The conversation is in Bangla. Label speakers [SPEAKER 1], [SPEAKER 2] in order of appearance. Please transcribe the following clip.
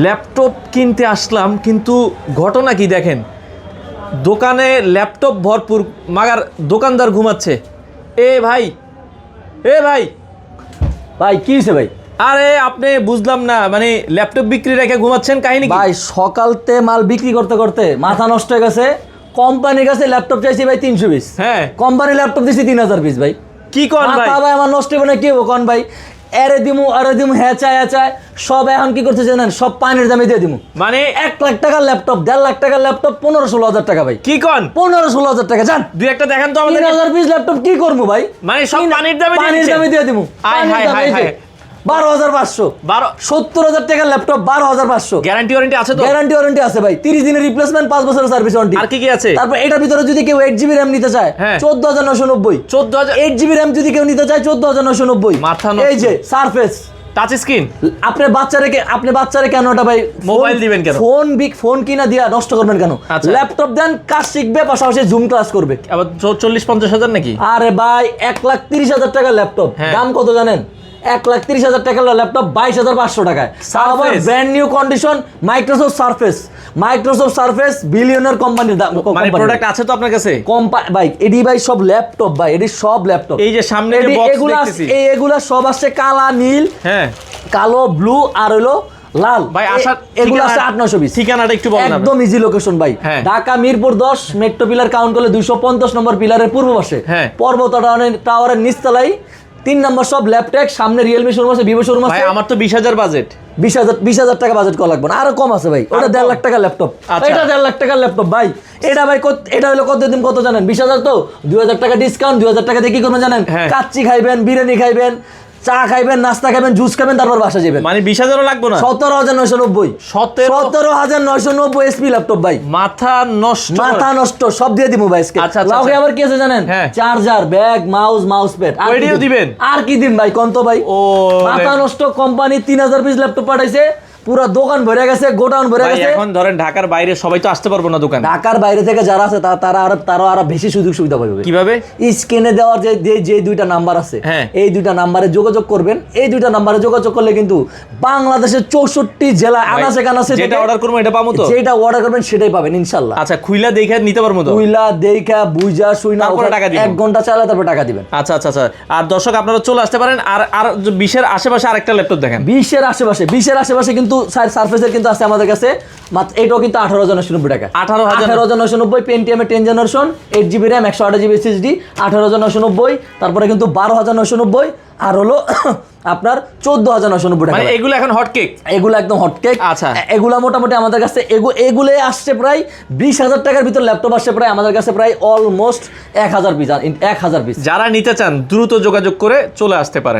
[SPEAKER 1] ল্যাপটপ কিনতে আসলাম, কিন্তু ঘটনা কি দেখেন, দোকানে ল্যাপটপ ভরপুর, মাগার দোকানদার ঘুমাচ্ছে। এ ভাই, এ ভাই,
[SPEAKER 2] ভাই কি হয়েছে ভাই?
[SPEAKER 1] আরে আপনি বুঝলাম না, মানে ল্যাপটপ বিক্রি রেখে ঘুমাচ্ছেন, কাহিনী কি?
[SPEAKER 2] ভাই সকালতে মাল বিক্রি করতে করতে মাথা নষ্ট হয়ে গেছে। কোম্পানির কাছে ল্যাপটপ চাইছি ভাই 300 পিস।
[SPEAKER 1] হ্যাঁ,
[SPEAKER 2] কোম্পানি ল্যাপটপ দিছি 3000 পিস ভাই।
[SPEAKER 1] কি কোন ভাই?
[SPEAKER 2] মাথা ভাই আমার নষ্ট হবে না, কি হবো কোন ভাই? আরে দিমু হ্যাঁ চায় সব এখন কি করতে জানেন, সব পানির দামে দিয়ে দিমু।
[SPEAKER 1] মানে
[SPEAKER 2] 1 লাখ টাকার ল্যাপটপ, 1.5 লাখ টাকার ল্যাপটপ 15-16 হাজার টাকা ভাই।
[SPEAKER 1] কি কোন?
[SPEAKER 2] 15-16 হাজার টাকা জান।
[SPEAKER 1] দুই একটা দেখেন তো আমাদের।
[SPEAKER 2] 3000 পিস ল্যাপটপ কি করবো ভাই?
[SPEAKER 1] মানে সব পানির দামে
[SPEAKER 2] পানির দামে দিয়ে দিমু।
[SPEAKER 1] High high high high.
[SPEAKER 2] 12,500 70,000 টাকার ল্যাপটপ 12,500।
[SPEAKER 1] গ্যারান্টি ওয়ারেন্টি আছে তো?
[SPEAKER 2] গ্যারান্টি ওয়ারেন্টি আছে ভাই, 30 দিনের রিপ্লেসমেন্ট, 5 বছরের সার্ভিস ওয়ারেন্টি।
[SPEAKER 1] আর কি কি আছে?
[SPEAKER 2] তারপর এটার ভিতরে যদি কেউ 8GB RAM নিতে চায়,
[SPEAKER 1] হ্যাঁ।
[SPEAKER 2] 14,990।
[SPEAKER 1] 14,000
[SPEAKER 2] 8GB RAM যদি কেউ নিতে চায় 14,990।
[SPEAKER 1] মাথা নষ্ট।
[SPEAKER 2] এই যে সারফেস
[SPEAKER 1] টাচ স্ক্রিন।
[SPEAKER 2] আপনার বাচ্চারে কেন ওটা ভাই
[SPEAKER 1] মোবাইল দিবেন কেন?
[SPEAKER 2] ফোন কিনা দিয়া নষ্ট করবেন কেন?
[SPEAKER 1] আচ্ছা।
[SPEAKER 2] ল্যাপটপ দেন, কাজ শিখবে, পাশাপাশি জুম ক্লাস করবে।
[SPEAKER 1] আবার 40-50 হাজার নাকি?
[SPEAKER 2] আরে ভাই 1,30,000 টাকার ল্যাপটপ,
[SPEAKER 1] হ্যাঁ।
[SPEAKER 2] দাম কত জানেন? 1,30,000 টাকার ল্যাপটপ 22,500 টাকায়। আবার brand new condition Microsoft surface billionaire কোম্পানির দাম।
[SPEAKER 1] মানে প্রোডাক্ট আছে তো আপনার কাছে?
[SPEAKER 2] ভাই এডি ভাই সব ল্যাপটপ ভাই, এডি সব ল্যাপটপ।
[SPEAKER 1] এই যে সামনে যে বক্স দেখতেছি,
[SPEAKER 2] এগুলা সব আছে কালা নীল,
[SPEAKER 1] হ্যাঁ,
[SPEAKER 2] কালো ব্লু আর হইলো লাল
[SPEAKER 1] ভাই আসার
[SPEAKER 2] এগুলো আছে 8-900 পিস।
[SPEAKER 1] ঠিকানাটা একটু বলেন।
[SPEAKER 2] একদম ইজি লোকেশন ভাই,
[SPEAKER 1] হ্যাঁ।
[SPEAKER 2] Dhaka Mirpur 10 metro pillar count করলে 250 নম্বর পিলারের পূর্ব পাশে,
[SPEAKER 1] হ্যাঁ।
[SPEAKER 2] পর্বত টাওয়ারের নিচতলায় 3 নম্বর সব ল্যাপটপ। সামনে রিয়েলমি শোরুম আছে, ভিভো শোরুম
[SPEAKER 1] ভাই
[SPEAKER 2] আছে।
[SPEAKER 1] আমার তো 20,000 বাজেট।
[SPEAKER 2] 20,000 টাকা বাজেট করা লাগবে না, আরো কম আছে ভাই। ওটা 1.5 লাখ টাকার ল্যাপটপ।
[SPEAKER 1] আচ্ছা।
[SPEAKER 2] এটা 1.5 লাখ টাকার ল্যাপটপ ভাই। এটা ভাই এটা হলো কত জানেন? 20,000 তো 2,000 টাকা ডিসকাউন্ট। 2,000 টাকা দিয়ে কি করবেন জানেন?
[SPEAKER 1] হ্যাঁ।
[SPEAKER 2] কাচ্চি খাইবেন, বিরিয়ানি খাইবেন, চা খাইবেন, নাস্তা খাইবেন, জুস খাবেন, তারপর বাসা যাবেন।
[SPEAKER 1] মানে 20,000ও লাগবে না?
[SPEAKER 2] 17,990। 17,990 এসপি ল্যাপটপ ভাই।
[SPEAKER 1] মাথা নষ্ট।
[SPEAKER 2] মাথা নষ্ট, সব দিয়ে দিব ভাই আজকে।
[SPEAKER 1] আচ্ছা, আচ্ছা,
[SPEAKER 2] লাউকে
[SPEAKER 1] আচ্ছা।
[SPEAKER 2] আবার কি আছে জানেন?
[SPEAKER 1] হ্যাঁ।
[SPEAKER 2] Charger, bag, mouse pad.
[SPEAKER 1] ওইটাও দিবেন?
[SPEAKER 2] আর কি দিন ভাই কোন তো ভাই?
[SPEAKER 1] ও
[SPEAKER 2] মাথা নষ্ট। কোম্পানি 3,000 পিস ল্যাপটপ পাঠাইছে, পুরো দোকান ভরে গেছে, গোডাউন ভরে
[SPEAKER 1] ভাই
[SPEAKER 2] গেছে।
[SPEAKER 1] এখন ধরেন ঢাকার বাইরে সবাই তো আসতে পারবো না দোকানে।
[SPEAKER 2] ঢাকার বাইরে থেকে যারা আছে তারা আরো বেশি সুযোগ সুবিধা পাবে।
[SPEAKER 1] কিভাবে?
[SPEAKER 2] স্ক্রিনে দেওয়ার যে দুইটা নাম্বার আছে,
[SPEAKER 1] হ্যাঁ।
[SPEAKER 2] এই দুইটা নাম্বারে যোগাযোগ করবেন। এই দুইটা নাম্বারে যোগাযোগ করলে কিন্তু বাংলাদেশের 64 জেলা আনাচে কানাচে
[SPEAKER 1] যেটা অর্ডার করবো এটা পাবো তো?
[SPEAKER 2] যেটা অর্ডার করবেন সেটাই পাবেন ইনশাআল্লাহ।
[SPEAKER 1] আচ্ছা, খুইলা দেখে নিতে পারবো তো?
[SPEAKER 2] কুইলা দেখা বুঝা শুইনা
[SPEAKER 1] তারপরে টাকা দিবেন?
[SPEAKER 2] 1 ঘন্টা চালা তারপর টাকা দিবেন।
[SPEAKER 1] আচ্ছা আচ্ছা আচ্ছা। আর দর্শক আপনারা চলে আসতে পারেন। আর 20-এর আশেপাশে আরেকটা ল্যাপটপ দেখেন।
[SPEAKER 2] 20-এর আশেপাশে কিন্তু সারফেসের কিন্তু আছে আমাদের কাছে। মাত্র এটাও কিন্তু 18,990 টাকা। 18,990 পেন্টিয়ামে 10 generation, 8GB RAM, 128GB SSD, 18,990। তারপরে কিন্তু 12,990 আর হলো আপনার 14,990 টাকা।
[SPEAKER 1] মানে এগুলো এখন হট কেক?
[SPEAKER 2] এগুলো একদম হটকেক।
[SPEAKER 1] আচ্ছা।
[SPEAKER 2] এগুলা মোটামুটি আমাদের কাছে এগুলো আসছে প্রায় 20,000 টাকার ভিতর ল্যাপটপ আসছে প্রায় আমাদের কাছে প্রায় অলমোস্ট 1,000 পিস।
[SPEAKER 1] যারা নিতে চান দ্রুত যোগাযোগ করে চলে আসতে পারেন।